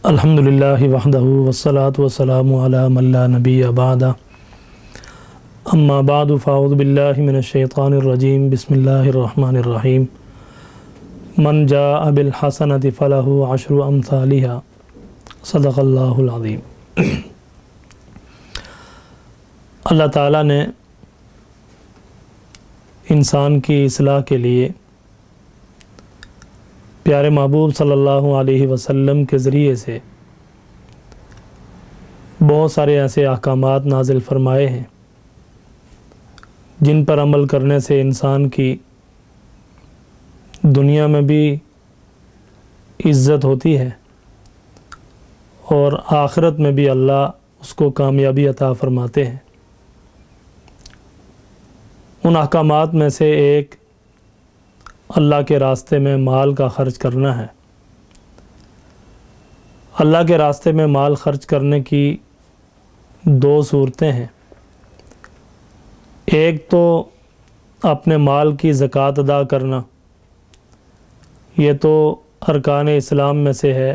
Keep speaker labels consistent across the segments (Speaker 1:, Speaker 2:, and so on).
Speaker 1: الحمدللہ وحدہ والصلاة والسلام علی من لا نبی بعدہ اما بعد فاعوذ باللہ من الشیطان الرجیم بسم اللہ الرحمن الرحیم من جاء بالحسنۃ فلہ عشر امثالہا صدق اللہ العظیم۔ اللہ تعالیٰ نے انسان کی اصلاح کے لیے پیارے محبوب صلی اللہ علیہ وسلم کے ذریعے سے بہت سارے ایسے احکامات نازل فرمائے ہیں جن پر عمل کرنے سے انسان کی دنیا میں بھی عزت ہوتی ہے اور آخرت میں بھی اللہ اس کو کامیابی عطا فرماتے ہیں۔ ان احکامات میں سے ایک اللہ کے راستے میں مال کا خرچ کرنا ہے۔ اللہ کے راستے میں مال خرچ کرنے کی دو صورتیں ہیں۔ ایک تو اپنے مال کی زکوٰۃ ادا کرنا، یہ تو ارکان اسلام میں سے ہے،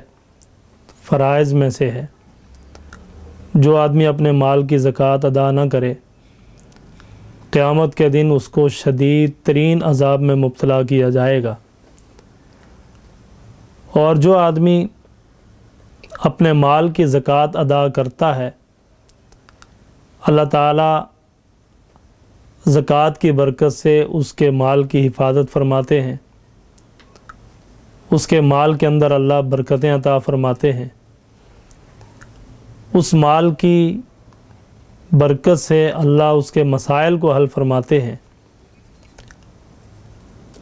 Speaker 1: فرائض میں سے ہے۔ جو آدمی اپنے مال کی زکوٰۃ ادا نہ کرے، قیامت کے دن اس کو شدید ترین عذاب میں مبتلا کیا جائے گا۔ اور جو آدمی اپنے مال کی زکوٰۃ ادا کرتا ہے، اللہ تعالیٰ زکوٰۃ کی برکت سے اس کے مال کی حفاظت فرماتے ہیں، اس کے مال کے اندر اللہ برکتیں عطا فرماتے ہیں۔ اس مال کی برکت سے اللہ اس کے مسائل کو حل فرماتے ہیں۔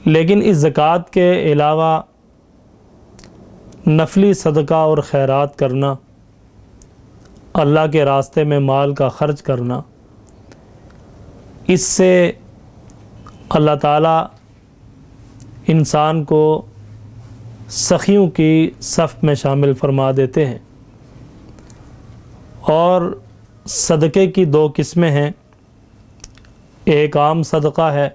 Speaker 1: لیکن اس زکوٰۃ کے علاوہ نفلی صدقہ اور خیرات کرنا، اللہ کے راستے میں مال کا خرچ کرنا، اس سے اللہ تعالیٰ انسان کو سخیوں کی صف میں شامل فرما دیتے ہیں۔ اور صدقے کی دو قسمیں ہیں۔ ایک عام صدقہ ہے،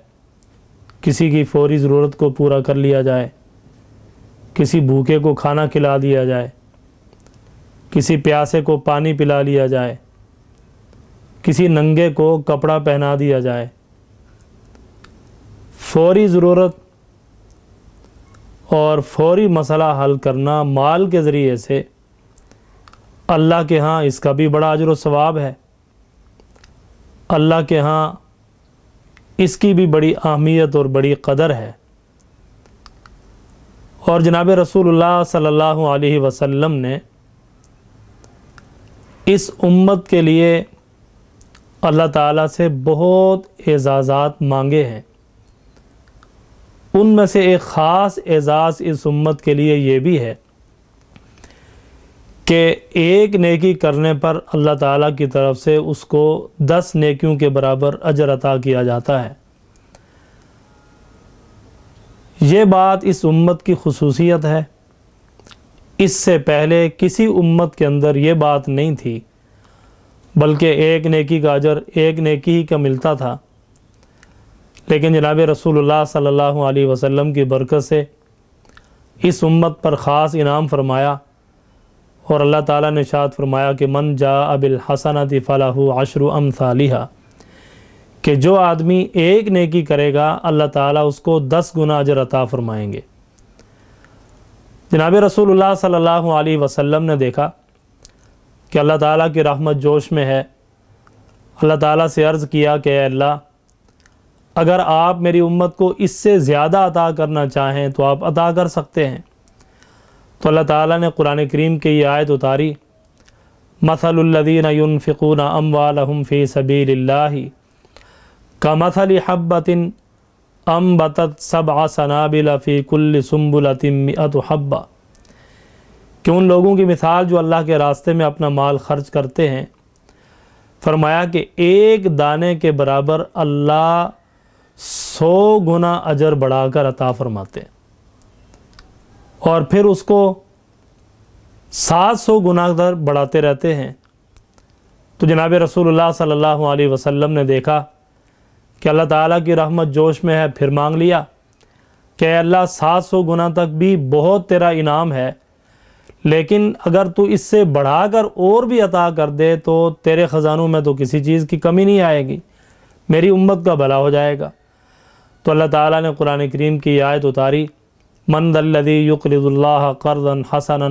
Speaker 1: کسی کی فوری ضرورت کو پورا کر لیا جائے، کسی بھوکے کو کھانا کھلا دیا جائے، کسی پیاسے کو پانی پلا لیا جائے، کسی ننگے کو کپڑا پہنا دیا جائے۔ فوری ضرورت اور فوری مسئلہ حل کرنا مال کے ذریعے سے اللہ کے ہاں اس کا بھی بڑا اجر و ثواب ہے۔ اللہ کے ہاں اس کی بھی بڑی اہمیت اور بڑی قدر ہے۔ اور جناب رسول اللہ صلی اللہ علیہ وسلم نے اس امت کے لیے اللہ تعالیٰ سے بہت اعزازات مانگے ہیں۔ ان میں سے ایک خاص اعزاز اس امت کے لیے یہ بھی ہے کہ ایک نیکی کرنے پر اللہ تعالیٰ کی طرف سے اس کو 10 نیکیوں کے برابر اجر عطا کیا جاتا ہے۔ یہ بات اس امت کی خصوصیت ہے۔ اس سے پہلے کسی امت کے اندر یہ بات نہیں تھی، بلکہ ایک نیکی کا اجر ایک نیکی ہی کا ملتا تھا۔ لیکن جناب رسول اللہ صلی اللہ علیہ وسلم کی برکت سے اس امت پر خاص انعام فرمایا، اور اللہ تعالیٰ نے ارشاد فرمایا کہ من جاء بالحسنۃ فلہ عشر امثالہا، کہ جو آدمی ایک نیکی کرے گا اللہ تعالیٰ اس کو 10 گنا اجر عطا فرمائیں گے۔ جناب رسول اللہ صلی اللہ علیہ وسلم نے دیکھا کہ اللہ تعالیٰ کی رحمت جوش میں ہے۔ اللہ تعالیٰ سے عرض کیا کہ اے اللہ، اگر آپ میری امت کو اس سے زیادہ عطا کرنا چاہیں تو آپ عطا کر سکتے ہیں۔ تو اللہ تعالیٰ نے قرآن کریم کی یہ آیت اتاری، مثل الذین ينفقون اموالهم فی سبیل اللہ کمثل حبۃ انبتت 7 سنابل فی کل سنبلۃ 100 حبہ، کہ ان لوگوں کی مثال جو اللہ کے راستے میں اپنا مال خرچ کرتے ہیں، فرمایا کہ ایک دانے کے برابر اللہ 100 گنا اجر بڑھا کر عطا فرماتے ہیں، اور پھر اس کو 700 گنا در بڑھاتے رہتے ہیں۔ تو جناب رسول اللہ صلی اللہ علیہ وسلم نے دیکھا کہ اللہ تعالیٰ کی رحمت جوش میں ہے، پھر مانگ لیا کہ اے اللہ 700 گنا تک بھی بہت تیرا انعام ہے، لیکن اگر تو اس سے بڑھا کر اور بھی عطا کر دے تو تیرے خزانوں میں تو کسی چیز کی کمی نہیں آئے گی، میری امت کا بھلا ہو جائے گا۔ تو اللہ تعالیٰ نے قرآن کریم کی آیت اتاری، من ذا الذی یقرض اللہ قرضا حسنا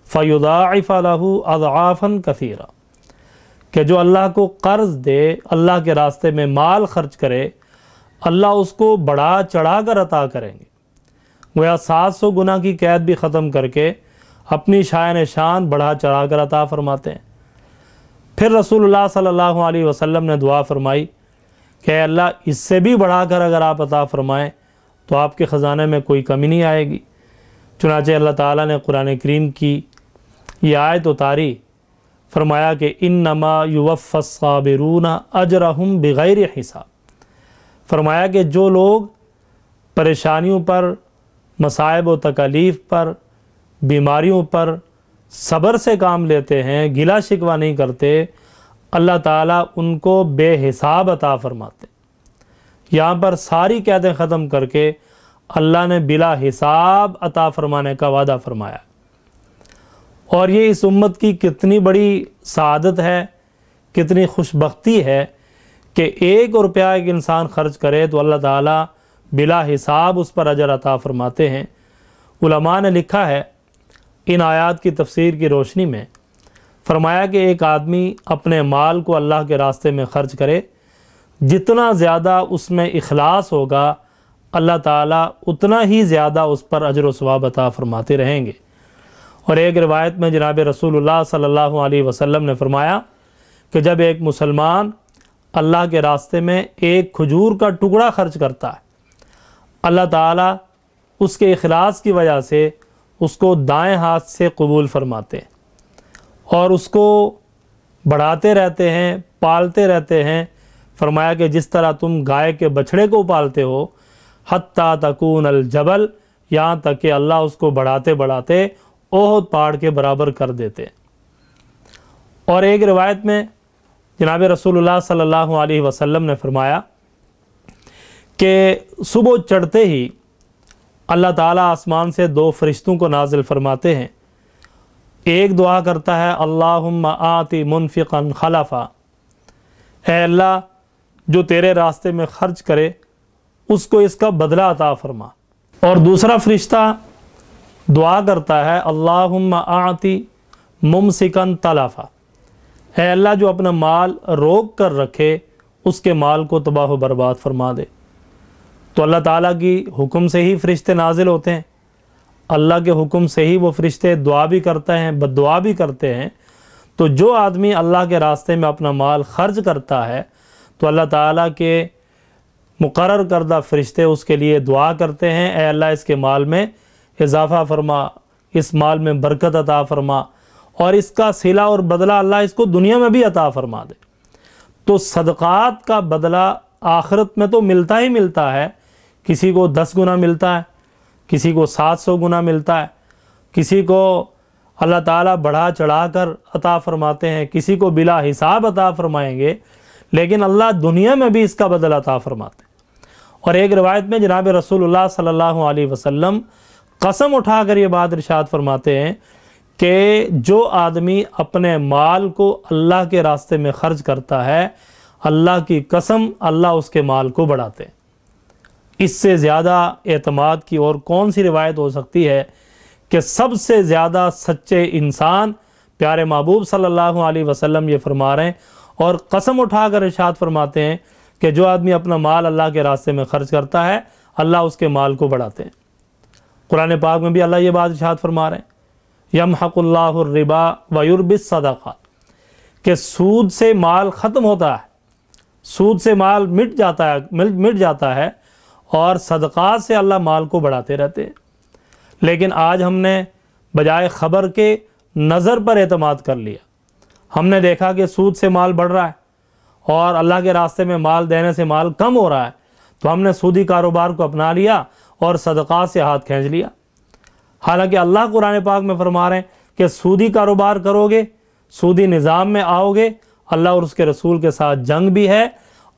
Speaker 1: فیضاعف له اضعافا کثیرا، کہ جو اللہ کو قرض دے، اللہ کے راستے میں مال خرچ کرے، اللہ اس کو بڑھا چڑھا کر عطا کریں گے۔ گویا 700 گنا کی قید بھی ختم کر کے اپنی شائن شان بڑھا چڑھا کر عطا فرماتے ہیں۔ پھر رسول اللہ صلی اللہ علیہ وسلم نے دعا فرمائی کہ اے اللہ اس سے بھی بڑھا کر اگر آپ عطا فرمائیں تو آپ کے خزانے میں کوئی کمی نہیں آئے گی۔ چنانچہ اللہ تعالیٰ نے قرآن کریم کی یہ آیت اتاری، فرمایا کہ انما یوفی الصابرون اجرہم بغیر حساب، فرمایا کہ جو لوگ پریشانیوں پر، مصائب و تکالیف پر، بیماریوں پر صبر سے کام لیتے ہیں، گلہ شکوہ نہیں کرتے، اللہ تعالیٰ ان کو بے حساب عطا فرماتے۔ یہاں پر ساری قیدیں ختم کر کے اللہ نے بلا حساب عطا فرمانے کا وعدہ فرمایا، اور یہ اس امت کی کتنی بڑی سعادت ہے، کتنی خوش بختی ہے کہ 1 روپیہ ایک انسان خرچ کرے تو اللہ تعالیٰ بلا حساب اس پر اجر عطا فرماتے ہیں۔ علماء نے لکھا ہے ان آیات کی تفسیر کی روشنی میں، فرمایا کہ ایک آدمی اپنے مال کو اللہ کے راستے میں خرچ کرے، جتنا زیادہ اس میں اخلاص ہوگا اللہ تعالیٰ اتنا ہی زیادہ اس پر اجر و ثواب عطا فرماتے رہیں گے۔ اور ایک روایت میں جناب رسول اللہ صلی اللہ علیہ وسلم نے فرمایا کہ جب ایک مسلمان اللہ کے راستے میں ایک کھجور کا ٹکڑا خرچ کرتا ہے، اللہ تعالیٰ اس کے اخلاص کی وجہ سے اس کو دائیں ہاتھ سے قبول فرماتے ہیں اور اس کو بڑھاتے رہتے ہیں، پالتے رہتے ہیں۔ فرمایا کہ جس طرح تم گائے کے بچھڑے کو پالتے ہو، حتیٰ تکون الجبل، یہاں تک کہ اللہ اس کو بڑھاتے بڑھاتے احد پہاڑ کے برابر کر دیتے۔ اور ایک روایت میں جناب رسول اللہ صلی اللہ علیہ وسلم نے فرمایا کہ صبح چڑھتے ہی اللہ تعالیٰ آسمان سے 2 فرشتوں کو نازل فرماتے ہیں۔ ایک دعا کرتا ہے اللہم آتی منفقا خلفا، اے اللہ جو تیرے راستے میں خرچ کرے اس کو اس کا بدلہ عطا فرما۔ اور دوسرا فرشتہ دعا کرتا ہے اللہم آتی ممسکا تلفا، اے اللہ جو اپنا مال روک کر رکھے اس کے مال کو تباہ و برباد فرما دے۔ تو اللہ تعالیٰ کی حکم سے ہی فرشتے نازل ہوتے ہیں، اللہ کے حکم سے ہی وہ فرشتے دعا بھی کرتے ہیں، بد دعا بھی کرتے ہیں۔ تو جو آدمی اللہ کے راستے میں اپنا مال خرچ کرتا ہے تو اللہ تعالیٰ کے مقرر کردہ فرشتے اس کے لیے دعا کرتے ہیں، اے اللہ اس کے مال میں اضافہ فرما، اس مال میں برکت عطا فرما، اور اس کا صلہ اور بدلہ اللہ اس کو دنیا میں بھی عطا فرما دے۔ تو صدقات کا بدلہ آخرت میں تو ملتا ہی ملتا ہے، کسی کو 10 گنا ملتا ہے، کسی کو 700 گنا ملتا ہے، کسی کو اللہ تعالیٰ بڑھا چڑھا کر عطا فرماتے ہیں، کسی کو بلا حساب عطا فرمائیں گے، لیکن اللہ دنیا میں بھی اس کا بدلہ عطا فرماتے ہیں۔ اور ایک روایت میں جناب رسول اللہ صلی اللہ علیہ وسلم قسم اٹھا کر یہ بات ارشاد فرماتے ہیں کہ جو آدمی اپنے مال کو اللہ کے راستے میں خرچ کرتا ہے، اللہ کی قسم اللہ اس کے مال کو بڑھاتے ہیں۔ اس سے زیادہ اعتماد کی اور کون سی روایت ہو سکتی ہے کہ سب سے زیادہ سچے انسان پیارے محبوب صلی اللہ علیہ وسلم یہ فرما رہے ہیں اور قسم اٹھا کر ارشاد فرماتے ہیں کہ جو آدمی اپنا مال اللہ کے راستے میں خرچ کرتا ہے اللہ اس کے مال کو بڑھاتے ہیں۔ قرآن پاک میں بھی اللہ یہ بات ارشاد فرما رہے ہیں، یمحق اللہ الربا ویربی الصدقات، کہ سود سے مال ختم ہوتا ہے، سود سے مال مٹ جاتا ہے اور صدقات سے اللہ مال کو بڑھاتے رہتے ہیں۔ لیکن آج ہم نے بجائے خبر کے نظر پر اعتماد کر لیا، ہم نے دیکھا کہ سود سے مال بڑھ رہا ہے اور اللہ کے راستے میں مال دینے سے مال کم ہو رہا ہے، تو ہم نے سودی کاروبار کو اپنا لیا اور صدقات سے ہاتھ کھینچ لیا۔ حالانکہ اللہ قرآن پاک میں فرما رہے ہیں کہ سودی کاروبار کرو گے، سودی نظام میں آؤ گے، اللہ اور اس کے رسول کے ساتھ جنگ بھی ہے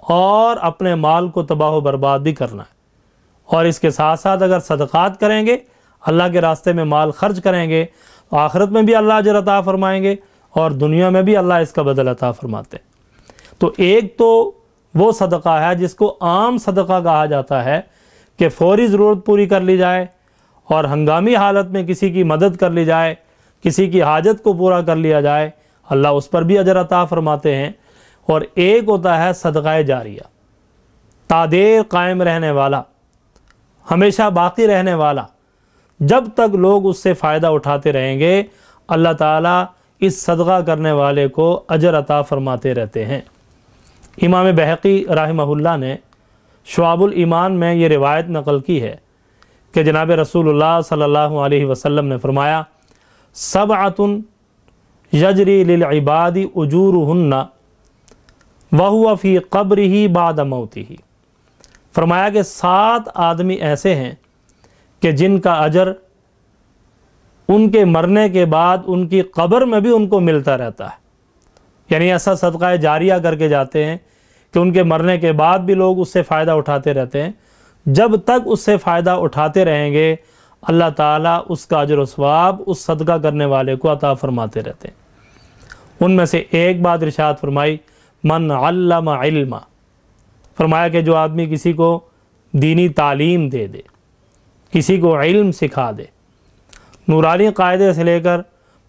Speaker 1: اور اپنے مال کو تباہ و برباد بھی کرنا ہے۔ اور اس کے ساتھ ساتھ اگر صدقات کریں گے، اللہ کے راستے میں مال خرچ کریں گے، آخرت میں بھی اللہ اجر عطا فرمائیں گے اور دنیا میں بھی اللہ اس کا بدل عطا فرماتے ہیں۔ تو ایک تو وہ صدقہ ہے جس کو عام صدقہ کہا جاتا ہے کہ فوری ضرورت پوری کر لی جائے اور ہنگامی حالت میں کسی کی مدد کر لی جائے، کسی کی حاجت کو پورا کر لیا جائے، اللہ اس پر بھی اجر عطا فرماتے ہیں۔ اور ایک ہوتا ہے صدقہ جاریہ، تادیر قائم رہنے والا، ہمیشہ باقی رہنے والا، جب تک لوگ اس سے فائدہ اٹھاتے رہیں گے اللہ تعالیٰ اس صدقہ کرنے والے کو اجر عطا فرماتے رہتے ہیں۔ امام بہقی رحمہ اللہ نے شعب الایمان میں یہ روایت نقل کی ہے کہ جناب رسول اللہ صلی اللہ علیہ وسلم نے فرمایا، سبعۃ یجری للعباد اجورہن وہو فی قبرہ بعد موتہ۔ فرمایا کہ 7 آدمی ایسے ہیں کہ جن کا اجر ان کے مرنے کے بعد ان کی قبر میں بھی ان کو ملتا رہتا ہے، یعنی ایسا صدقہ جاریہ کر کے جاتے ہیں کہ ان کے مرنے کے بعد بھی لوگ اس سے فائدہ اٹھاتے رہتے ہیں۔ جب تک اس سے فائدہ اٹھاتے رہیں گے اللہ تعالیٰ اس کا اجر و ثواب اس صدقہ کرنے والے کو عطا فرماتے رہتے ہیں۔ ان میں سے ایک بات ارشاد فرمائی، من علم علما، فرمایا کہ جو آدمی کسی کو دینی تعلیم دے دے، کسی کو علم سکھا دے، نورانی قاعدے سے لے کر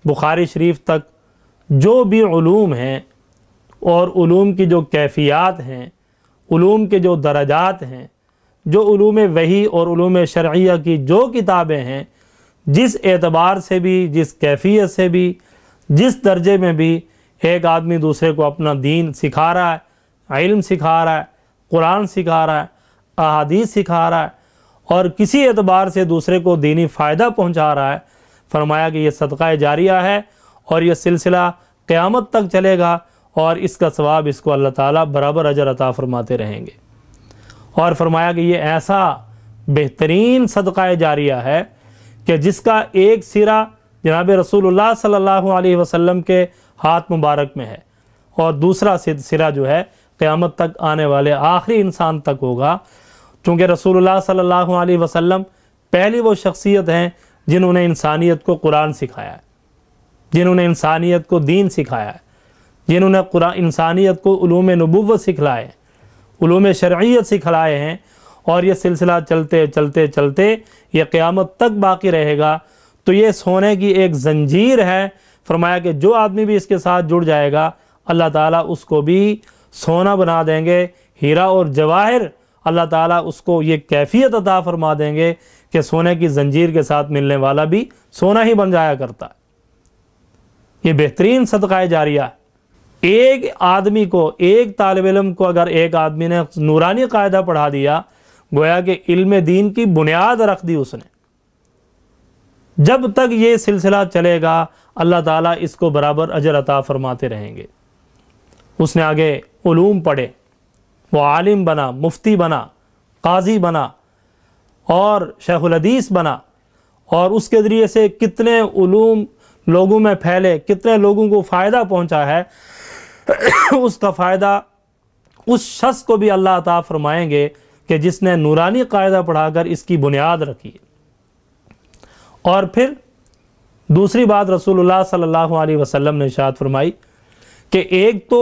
Speaker 1: بخاری شریف تک جو بھی علوم ہیں اور علوم کی جو کیفیات ہیں، علوم کے جو درجات ہیں، جو علوم وحی اور علوم شرعیہ کی جو کتابیں ہیں، جس اعتبار سے بھی، جس کیفیت سے بھی، جس درجے میں بھی ایک آدمی دوسرے کو اپنا دین سکھا رہا ہے، علم سکھا رہا ہے، قرآن سکھا رہا ہے، احادیث سکھا رہا ہے اور کسی اعتبار سے دوسرے کو دینی فائدہ پہنچا رہا ہے، فرمایا کہ یہ صدقہ جاریہ ہے اور یہ سلسلہ قیامت تک چلے گا اور اس کا ثواب اس کو اللہ تعالیٰ برابر اجر عطا فرماتے رہیں گے۔ اور فرمایا کہ یہ ایسا بہترین صدقہ جاریہ ہے کہ جس کا ایک سرا جناب رسول اللہ صلی اللہ علیہ وسلم کے ہاتھ مبارک میں ہے اور دوسرا سرا جو ہے قیامت تک آنے والے آخری انسان تک ہوگا، چونکہ رسول اللہ صلی اللہ علیہ وسلم پہلی وہ شخصیت ہیں جنہوں نے انسانیت کو قرآن سکھایا ہے، جنہوں نے انسانیت کو دین سکھایا ہے، جنہوں نے انسانیت کو علوم نبوت سکھلائے، علوم شرعیت سکھلائے ہیں، اور یہ سلسلہ چلتے چلتے چلتے یہ قیامت تک باقی رہے گا۔ تو یہ سونے کی ایک زنجیر ہے، فرمایا کہ جو آدمی بھی اس کے ساتھ جڑ جائے گا اللہ تعالیٰ اس کو بھی سونا بنا دیں گے، ہیرا اور جواہر اللہ تعالیٰ اس کو یہ کیفیت عطا فرما دیں گے کہ سونے کی زنجیر کے ساتھ ملنے والا بھی سونا ہی بن جایا کرتا ہے۔ یہ بہترین صدقہ جاریہ ہے۔ ایک آدمی کو، ایک طالب علم کو اگر ایک آدمی نے نورانی قاعدہ پڑھا دیا، گویا کہ علم دین کی بنیاد رکھ دی اس نے، جب تک یہ سلسلہ چلے گا اللہ تعالیٰ اس کو برابر اجر عطا فرماتے رہیں گے۔ اس نے آگے علوم پڑھے، وہ عالم بنا، مفتی بنا، قاضی بنا اور شیخ الحدیث بنا، اور اس کے ذریعے سے کتنے علوم لوگوں میں پھیلے، کتنے لوگوں کو فائدہ پہنچا ہے، اس کا فائدہ اس شخص کو بھی اللہ عطا فرمائیں گے کہ جس نے نورانی قاعدہ پڑھا کر اس کی بنیاد رکھی۔ اور پھر دوسری بات رسول اللہ صلی اللہ علیہ وسلم نے ارشاد فرمائی کہ ایک تو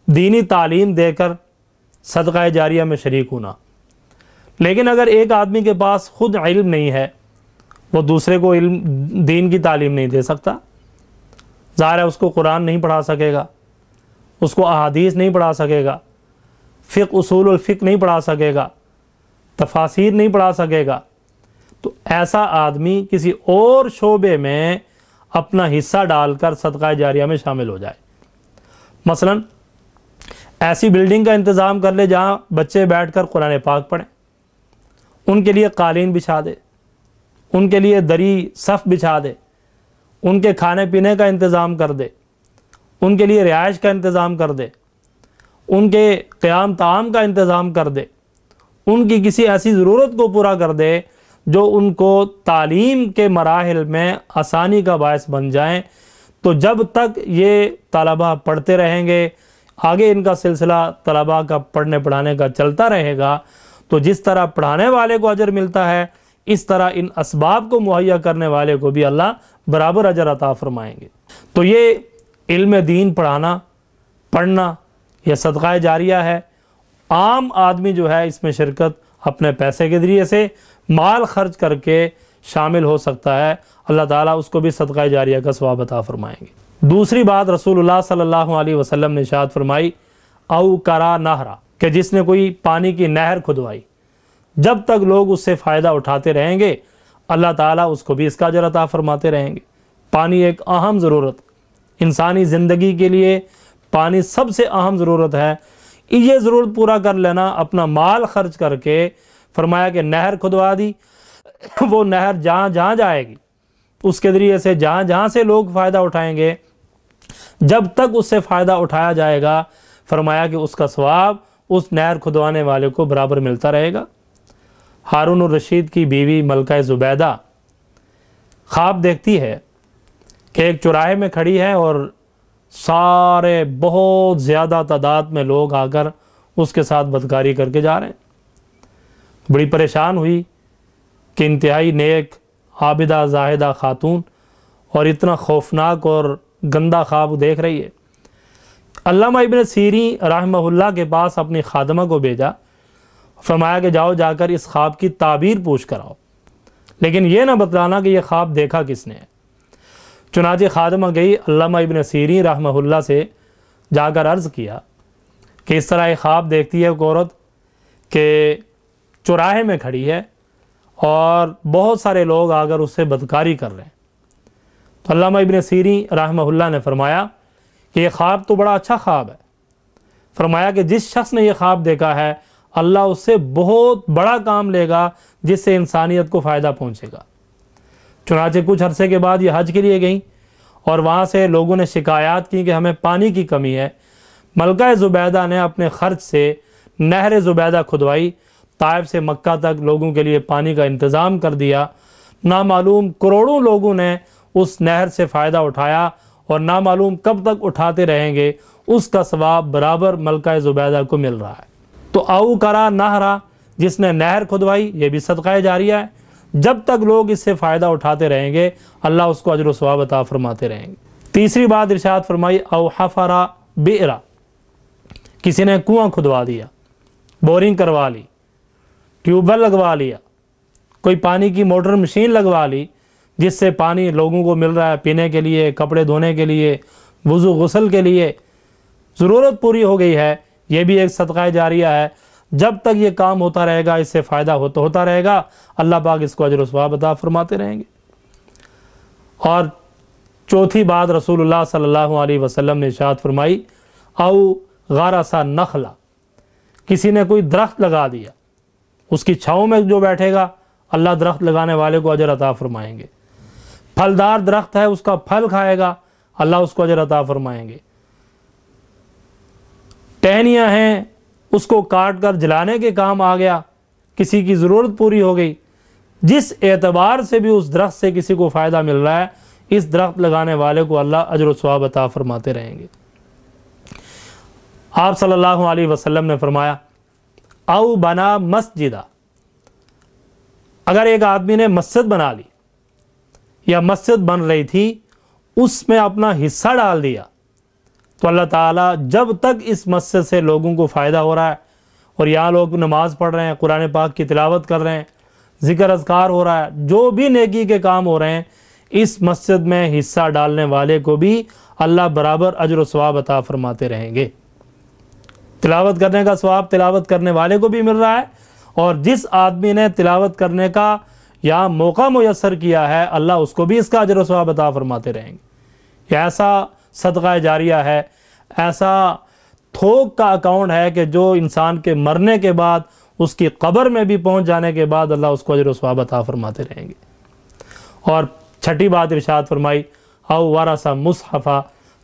Speaker 1: دینی تعلیم دے کر صدقہ جاریہ میں شریک ہونا، لیکن اگر ایک آدمی کے پاس خود علم نہیں ہے، وہ دوسرے کو علم دین کی تعلیم نہیں دے سکتا، ظاہر ہے اس کو قرآن نہیں پڑھا سکے گا، اس کو احادیث نہیں پڑھا سکے گا، فقہ اصول الفقہ نہیں پڑھا سکے گا، تفاسیر نہیں پڑھا سکے گا، تو ایسا آدمی کسی اور شعبے میں اپنا حصہ ڈال کر صدقہ جاریہ میں شامل ہو جائے۔ مثلا ایسی بلڈنگ کا انتظام کر لے جہاں بچے بیٹھ کر قرآن پاک پڑھیں، ان کے لیے قالین بچھا دے، ان کے لیے دری صف بچھا دے، ان کے کھانے پینے کا انتظام کر دے، ان کے لیے رہائش کا انتظام کر دے، ان کے قیام طعام کا انتظام کر دے، ان کی کسی ایسی ضرورت کو پورا کر دے جو ان کو تعلیم کے مراحل میں آسانی کا باعث بن جائیں۔ تو جب تک یہ طلباء پڑھتے رہیں گے، آگے ان کا سلسلہ طلباء کا پڑھنے پڑھانے کا چلتا رہے گا، تو جس طرح پڑھانے والے کو اجر ملتا ہے، اس طرح ان اسباب کو مہیا کرنے والے کو بھی اللہ برابر اجر عطا فرمائیں گے۔ تو یہ علم دین پڑھنا یہ صدقہ جاریہ ہے۔ عام آدمی جو ہے اس میں شرکت اپنے پیسے کے ذریعے سے مال خرچ کر کے شامل ہو سکتا ہے، اللہ تعالیٰ اس کو بھی صدقہ جاریہ کا ثواب عطا فرمائیں گے۔ دوسری بات رسول اللہ صلی اللہ علیہ وسلم نے ارشاد فرمائی او کرا نہرا، کہ جس نے کوئی پانی کی نہر کھدوائی، جب تک لوگ اس سے فائدہ اٹھاتے رہیں گے اللہ تعالیٰ اس کو بھی اس کا اجر عطا فرماتے رہیں گے۔ پانی ایک اہم ضرورت، انسانی زندگی کے لیے پانی سب سے اہم ضرورت ہے۔ یہ ضرورت پورا کر لینا اپنا مال خرچ کر کے، فرمایا کہ نہر کھدوا دی، وہ نہر جہاں جہاں جائے گی اس کے ذریعے سے جہاں جہاں سے لوگ فائدہ اٹھائیں گے، جب تک اس سے فائدہ اٹھایا جائے گا فرمایا کہ اس کا ثواب اس نہر کھدوانے والے کو برابر ملتا رہے گا۔ ہارون الرشید کی بیوی ملکہ زبیدہ خواب دیکھتی ہے کہ ایک چوراہے میں کھڑی ہے اور سارے بہت زیادہ تعداد میں لوگ آ کر اس کے ساتھ بدکاری کر کے جا رہے ہیں۔ بڑی پریشان ہوئی کہ انتہائی نیک عابدہ زاہدہ خاتون اور اتنا خوفناک اور گندہ خواب دیکھ رہی ہے۔ علامہ ابن سیرین رحمہ اللہ کے پاس اپنی خادمہ کو بھیجا، فرمایا کہ جاؤ جا کر اس خواب کی تعبیر پوچھ کر آؤ، لیکن یہ نہ بتلانا کہ یہ خواب دیکھا کس نے ہے۔ چنانچہ خادمہ گئی، علامہ ابن سیرین رحمہ اللہ سے جا کر عرض کیا کہ اس طرح ایک خواب دیکھتی ہے ایک عورت کہ چوراہے میں کھڑی ہے اور بہت سارے لوگ آ کر اس سے بدکاری کر رہے ہیں۔ تو علامہ ابن سیرین رحمہ اللہ نے فرمایا کہ یہ خواب تو بڑا اچھا خواب ہے۔ فرمایا کہ جس شخص نے یہ خواب دیکھا ہے اللہ اس سے بہت بڑا کام لے گا جس سے انسانیت کو فائدہ پہنچے گا۔ چنانچہ کچھ عرصے کے بعد یہ حج کے لیے گئیں اور وہاں سے لوگوں نے شکایات کی کہ ہمیں پانی کی کمی ہے۔ ملکہ زبیدہ نے اپنے خرچ سے نہر زبیدہ کھدوائی، طائف سے مکہ تک لوگوں کے لیے پانی کا انتظام کر دیا۔ نامعلوم کروڑوں لوگوں نے اس نہر سے فائدہ اٹھایا اور نامعلوم کب تک اٹھاتے رہیں گے، اس کا ثواب برابر ملکہ زبیدہ کو مل رہا ہے۔ تو او کرا نہرا، جس نے نہر کھدوائی یہ بھی صدقہ جاریہ ہے، جب تک لوگ اس سے فائدہ اٹھاتے رہیں گے اللہ اس کو اجر و ثواب عطا فرماتے رہیں گے۔ تیسری بات ارشاد فرمائی او حفرا بئرا، کسی نے کنواں کھدوا دیا، بورنگ کروا لی، ٹیوب ویل لگوا لیا، کوئی پانی کی موٹر مشین لگوا لی جس سے پانی لوگوں کو مل رہا ہے پینے کے لیے، کپڑے دھونے کے لیے، وضو غسل کے لیے، ضرورت پوری ہو گئی ہے، یہ بھی ایک صدقہ جاریہ ہے۔ جب تک یہ کام ہوتا رہے گا اس سے فائدہ ہوتا رہے گا اللہ پاک اس کو اجر و ثواب عطا فرماتے رہیں گے۔ اور چوتھی بات رسول اللہ صلی اللہ علیہ وسلم نے ارشاد فرمائی او غرس نخلا، کسی نے کوئی درخت لگا دیا، اس کی چھاؤں میں جو بیٹھے گا اللہ درخت لگانے والے کو اجر عطا فرمائیں گے۔ پھلدار درخت ہے اس کا پھل کھائے گا اللہ اس کو اجر عطا فرمائیں گے۔ ٹہنیاں ہیں اس کو کاٹ کر جلانے کے کام آ گیا، کسی کی ضرورت پوری ہو گئی، جس اعتبار سے بھی اس درخت سے کسی کو فائدہ مل رہا ہے اس درخت لگانے والے کو اللہ اجر و ثواب عطا فرماتے رہیں گے۔ آپ صلی اللہ علیہ وسلم نے فرمایا او بنا مسجدہ، اگر ایک آدمی نے مسجد بنا لی یا مسجد بن رہی تھی اس میں اپنا حصہ ڈال دیا تو اللہ تعالیٰ جب تک اس مسجد سے لوگوں کو فائدہ ہو رہا ہے اور یہاں لوگ نماز پڑھ رہے ہیں، قرآن پاک کی تلاوت کر رہے ہیں، ذکر اذکار ہو رہا ہے، جو بھی نیکی کے کام ہو رہے ہیں اس مسجد میں حصہ ڈالنے والے کو بھی اللہ برابر اجر و ثواب عطا فرماتے رہیں گے۔ تلاوت کرنے کا ثواب تلاوت کرنے والے کو بھی مل رہا ہے اور جس آدمی نے تلاوت کرنے کا یا موقع میسر کیا ہے اللہ اس کو بھی اس کا اجر و ثواب عطا فرماتے رہیں گے۔ یہ ایسا صدقہ جاریہ ہے، ایسا تھوک کا اکاؤنٹ ہے کہ جو انسان کے مرنے کے بعد اس کی قبر میں بھی پہنچ جانے کے بعد اللہ اس کو اجر و ثواب عطا فرماتے رہیں گے۔ اور چھٹی بات ارشاد فرمائی او ورث مصحفہ،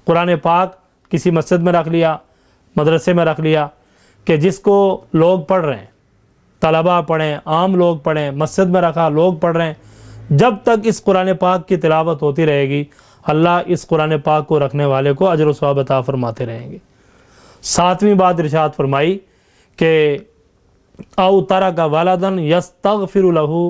Speaker 1: قرآن پاک کسی مسجد میں رکھ لیا، مدرسے میں رکھ لیا کہ جس کو لوگ پڑھ رہے ہیں، طلباء پڑھیں، عام لوگ پڑھیں، مسجد میں رکھا لوگ پڑھ رہے ہیں، جب تک اس قرآن پاک کی تلاوت ہوتی رہے گی اللہ اس قرآن پاک کو رکھنے والے کو اجر و ثواب عطا فرماتے رہیں گے۔ ساتویں بات ارشاد فرمائی کہ او ترک ولدا یستغفر له